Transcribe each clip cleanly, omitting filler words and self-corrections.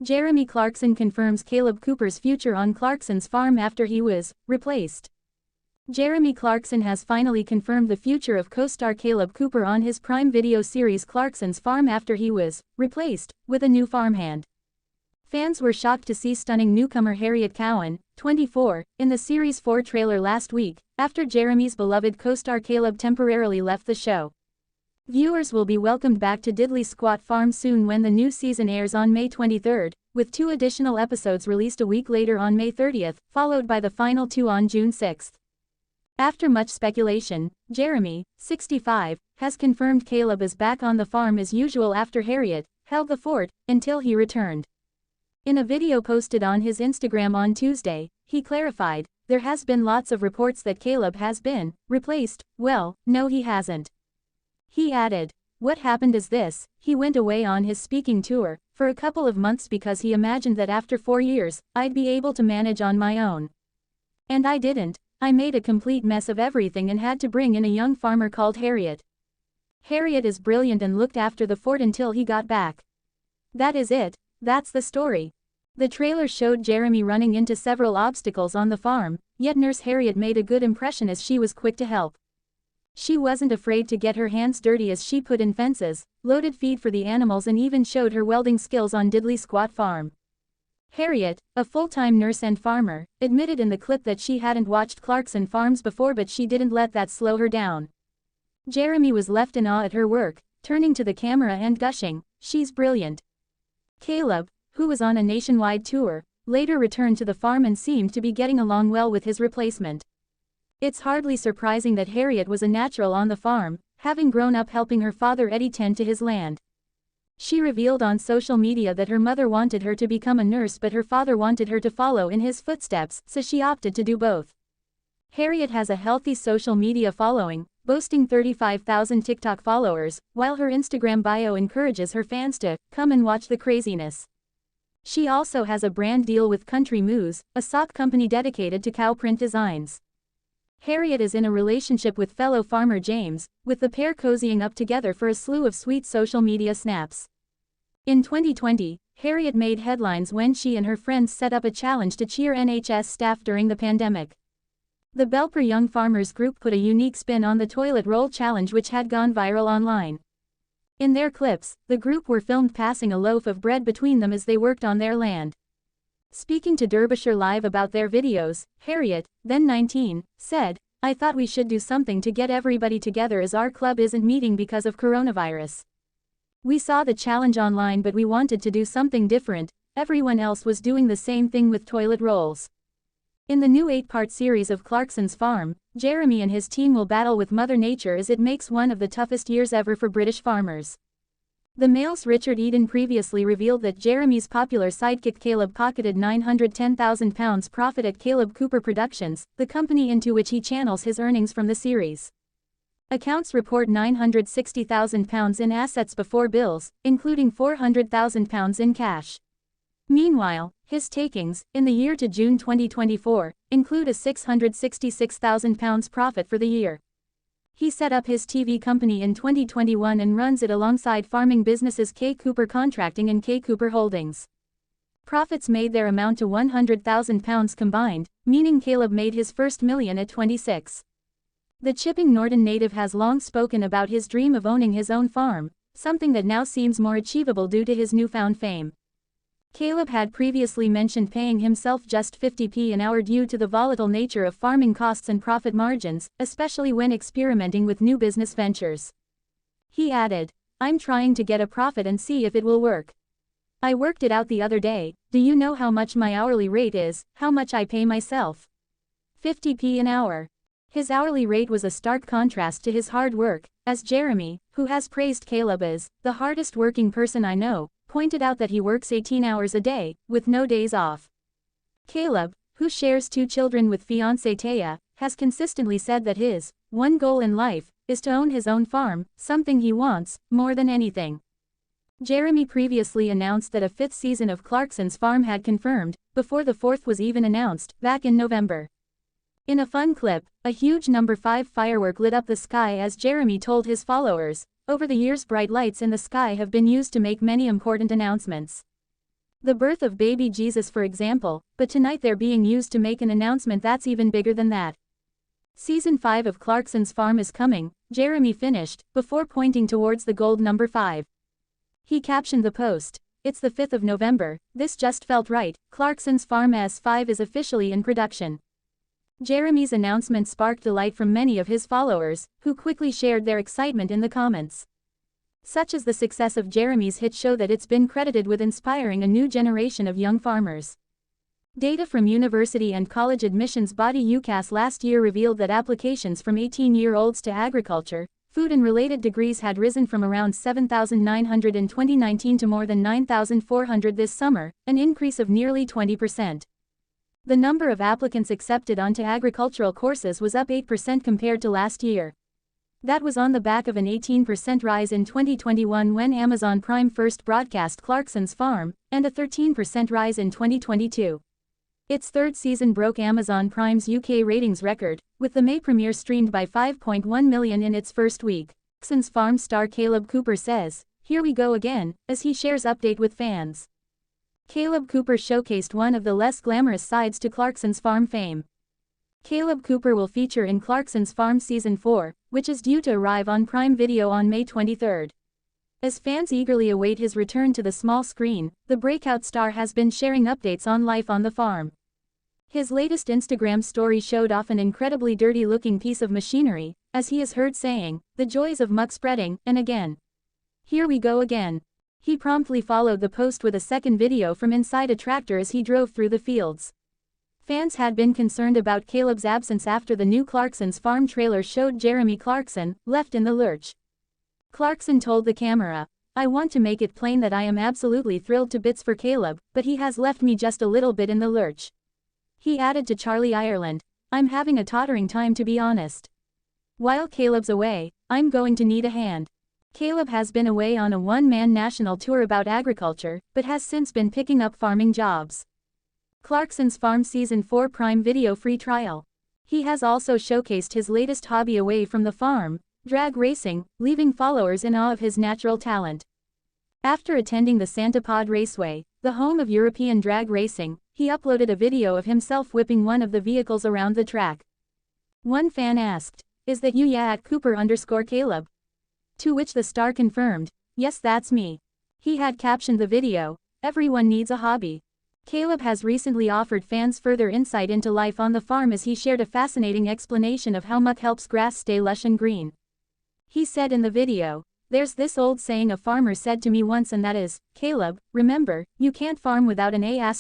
Jeremy Clarkson confirms Kaleb Cooper's future on Clarksons Farm after he was replaced. Jeremy Clarkson has finally confirmed the future of co-star Kaleb Cooper on his Prime Video series Clarksons Farm after he was replaced with a new farmhand. Fans were shocked to see stunning newcomer Harriet Cowan, 24, in the Series 4 trailer last week, after Jeremy's beloved co-star Kaleb temporarily left the show. Viewers will be welcomed back to Diddley Squat Farm soon when the new season airs on May 23, with 2 additional episodes released a week later on May 30, followed by the final 2 on June 6. After much speculation, Jeremy, 65, has confirmed Kaleb is back on the farm as usual after Harriet held the fort until he returned. In a video posted on his Instagram on Tuesday, he clarified, "There has been lots of reports that Kaleb has been replaced. Well, no, he hasn't." He added, "What happened is this: he went away on his speaking tour for a couple of months because he imagined that after 4 years, I'd be able to manage on my own. And I didn't. I made a complete mess of everything and had to bring in a young farmer called Harriet. Harriet is brilliant and looked after the fort until he got back. That is it. That's the story." The trailer showed Jeremy running into several obstacles on the farm, yet Nurse Harriet made a good impression as she was quick to help. She wasn't afraid to get her hands dirty as she put in fences, loaded feed for the animals, and even showed her welding skills on Diddley Squat Farm. Harriet, a full-time nurse and farmer, admitted in the clip that she hadn't watched Clarkson Farms before, but she didn't let that slow her down. Jeremy was left in awe at her work, turning to the camera and gushing, "She's brilliant." Kaleb, who was on a nationwide tour, later returned to the farm and seemed to be getting along well with his replacement. It's hardly surprising that Harriet was a natural on the farm, having grown up helping her father Eddie tend to his land. She revealed on social media that her mother wanted her to become a nurse, but her father wanted her to follow in his footsteps, so she opted to do both. Harriet has a healthy social media following, boasting 35,000 TikTok followers, while her Instagram bio encourages her fans to come and watch the craziness. She also has a brand deal with Country Moose, a sock company dedicated to cow print designs. Harriet is in a relationship with fellow farmer James, with the pair cozying up together for a slew of sweet social media snaps. In 2020, Harriet made headlines when she and her friends set up a challenge to cheer NHS staff during the pandemic. The Belper Young Farmers group put a unique spin on the toilet roll challenge, which had gone viral online. In their clips, the group were filmed passing a loaf of bread between them as they worked on their land. Speaking to Derbyshire Live about their videos, Harriet, then 19, said, "I thought we should do something to get everybody together as our club isn't meeting because of coronavirus. We saw the challenge online, but we wanted to do something different. Everyone else was doing the same thing with toilet rolls." In the new 8-part series of Clarksons Farm, Jeremy and his team will battle with Mother Nature as it makes one of the toughest years ever for British farmers. The Mail's Richard Eden previously revealed that Jeremy's popular sidekick Kaleb pocketed £910,000 profit at Kaleb Cooper Productions, the company into which he channels his earnings from the series. Accounts report £960,000 in assets before bills, including £400,000 in cash. Meanwhile, his takings, in the year to June 2024, include a £666,000 profit for the year. He set up his TV company in 2021 and runs it alongside farming businesses K. Cooper Contracting and K. Cooper Holdings. Profits made there amount to £100,000 combined, meaning Kaleb made his first million at 26. The Chipping Norton native has long spoken about his dream of owning his own farm, something that now seems more achievable due to his newfound fame. Kaleb had previously mentioned paying himself just 50p an hour due to the volatile nature of farming costs and profit margins, especially when experimenting with new business ventures. He added, "I'm trying to get a profit and see if it will work. I worked it out the other day. Do you know how much my hourly rate is, how much I pay myself? 50p an hour." His hourly rate was a stark contrast to his hard work, as Jeremy, who has praised Kaleb as the hardest working person I know, pointed out that he works 18 hours a day, with no days off. Kaleb, who shares 2 children with fiancée Taya, has consistently said that his one goal in life is to own his own farm, something he wants more than anything. Jeremy previously announced that a 5th season of Clarksons Farm had confirmed, before the 4th was even announced, back in November. In a fun clip, a huge number 5 firework lit up the sky as Jeremy told his followers, "Over the years, bright lights in the sky have been used to make many important announcements. The birth of baby Jesus for example, but tonight they're being used to make an announcement that's even bigger than that. Season 5 of Clarksons Farm is coming, Jeremy finished, before pointing towards the gold number 5. He captioned the post, "It's the 5th of November, this just felt right, Clarksons Farm S5 is officially in production." Jeremy's announcement sparked delight from many of his followers, who quickly shared their excitement in the comments. Such is the success of Jeremy's hit show that it's been credited with inspiring a new generation of young farmers. Data from university and college admissions body UCAS last year revealed that applications from 18-year-olds to agriculture, food and related degrees had risen from around 7,900 in 2019 to more than 9,400 this summer, an increase of nearly 20%. The number of applicants accepted onto agricultural courses was up 8% compared to last year. That was on the back of an 18% rise in 2021 when Amazon Prime first broadcast Clarksons Farm, and a 13% rise in 2022. Its third season broke Amazon Prime's UK ratings record, with the May premiere streamed by 5.1 million in its first week. Clarksons Farm star Kaleb Cooper says, "Here we go again," as he shares update with fans. Kaleb Cooper showcased one of the less glamorous sides to Clarksons Farm fame. Kaleb Cooper will feature in Clarksons Farm Season 4, which is due to arrive on Prime Video on May 23. As fans eagerly await his return to the small screen, the breakout star has been sharing updates on life on the farm. His latest Instagram story showed off an incredibly dirty-looking piece of machinery, as he is heard saying, "The joys of muck spreading, and again. Here we go again." He promptly followed the post with a second video from inside a tractor as he drove through the fields. Fans had been concerned about Kaleb's absence after the new Clarksons Farm trailer showed Jeremy Clarkson, left in the lurch. Clarkson told the camera, "I want to make it plain that I am absolutely thrilled to bits for Kaleb, but he has left me just a little bit in the lurch." He added to Charlie Ireland, "I'm having a tottering time to be honest. While Kaleb's away, I'm going to need a hand." Kaleb has been away on a one-man national tour about agriculture, but has since been picking up farming jobs. Clarksons Farm Season 4 Prime Video free trial. He has also showcased his latest hobby away from the farm, drag racing, leaving followers in awe of his natural talent. After attending the Santa Pod Raceway, the home of European drag racing, he uploaded a video of himself whipping one of the vehicles around the track. One fan asked, "Is that you at Cooper_Kaleb?" To which the star confirmed, "Yes, that's me." He had captioned the video, "Everyone needs a hobby." Kaleb has recently offered fans further insight into life on the farm as he shared a fascinating explanation of how muck helps grass stay lush and green. He said in the video, "There's this old saying a farmer said to me once, and that is, Kaleb, remember, you can't farm without an A************.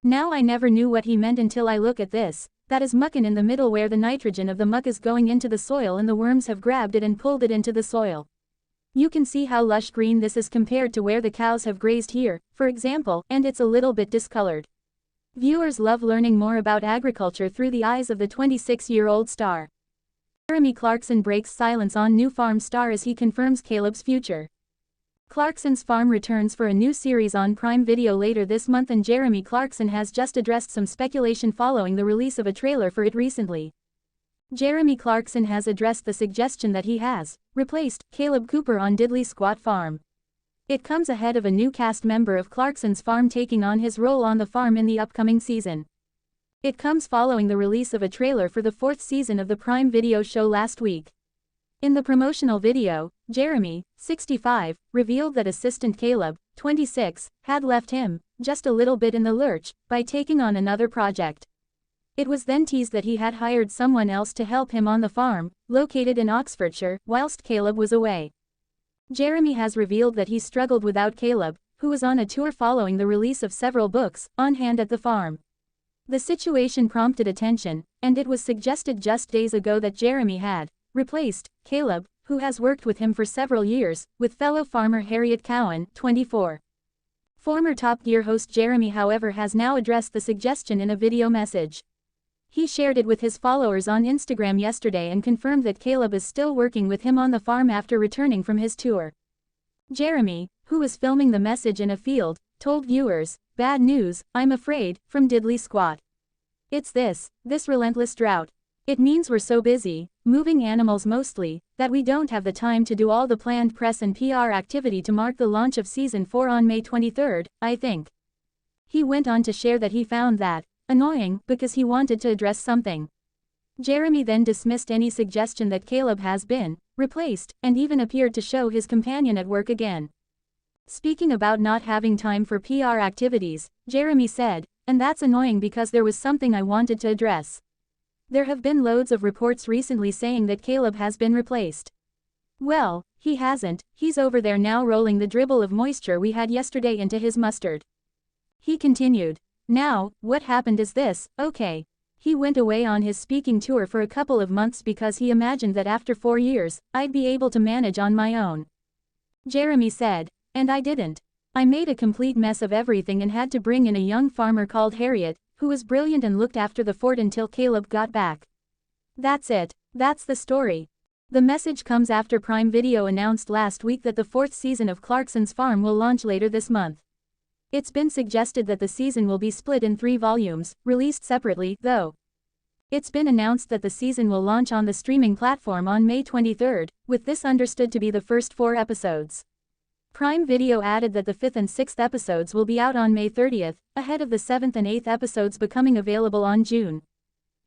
Now I never knew what he meant until I look at this, that is muckin' in the middle where the nitrogen of the muck is going into the soil and the worms have grabbed it and pulled it into the soil. You can see how lush green this is compared to where the cows have grazed here, for example, and it's a little bit discolored." Viewers love learning more about agriculture through the eyes of the 26-year-old star. Jeremy Clarkson breaks silence on new farm star as he confirms Kaleb's future. Clarksons Farm returns for a new series on Prime Video later this month, and Jeremy Clarkson has just addressed some speculation following the release of a trailer for it recently. Jeremy Clarkson has addressed the suggestion that he has replaced Kaleb Cooper on Diddley Squat Farm. It comes ahead of a new cast member of Clarksons Farm taking on his role on the farm in the upcoming season. It comes following the release of a trailer for the 4th season of the Prime Video show last week. In the promotional video, Jeremy, 65, revealed that assistant Kaleb, 26, had left him, just a little bit in the lurch, by taking on another project. It was then teased that he had hired someone else to help him on the farm, located in Oxfordshire, whilst Kaleb was away. Jeremy has revealed that he struggled without Kaleb, who was on a tour following the release of several books, on hand at the farm. The situation prompted attention, and it was suggested just days ago that Jeremy had replaced Kaleb, who has worked with him for several years, with fellow farmer Harriet Cowan, 24. Former Top Gear host Jeremy, however, has now addressed the suggestion in a video message. He shared it with his followers on Instagram yesterday and confirmed that Kaleb is still working with him on the farm after returning from his tour. Jeremy, who was filming the message in a field, told viewers, "Bad news, I'm afraid, from Diddley Squat. It's this relentless drought. It means we're so busy, moving animals mostly, that we don't have the time to do all the planned press and PR activity to mark the launch of Season 4 on May 23, I think. He went on to share that he found that annoying because he wanted to address something. Jeremy then dismissed any suggestion that Kaleb has been replaced, and even appeared to show his companion at work again. Speaking about not having time for PR activities, Jeremy said, "And that's annoying because there was something I wanted to address. There have been loads of reports recently saying that Kaleb has been replaced. Well, he hasn't, he's over there now rolling the dribble of moisture we had yesterday into his mustard." He continued, "Now, what happened is this, okay. He went away on his speaking tour for a couple of months because he imagined that after 4 years, I'd be able to manage on my own." Jeremy said, "And I didn't. I made a complete mess of everything and had to bring in a young farmer called Harriet, who was brilliant and looked after the fort until Kaleb got back. That's it. That's the story." The message comes after Prime Video announced last week that the 4th season of Clarksons Farm will launch later this month. It's been suggested that the season will be split in 3 volumes, released separately, though. It's been announced that the season will launch on the streaming platform on May 23, with this understood to be the first 4 episodes. Prime Video added that the 5th and 6th episodes will be out on May 30, ahead of the 7th and 8th episodes becoming available on June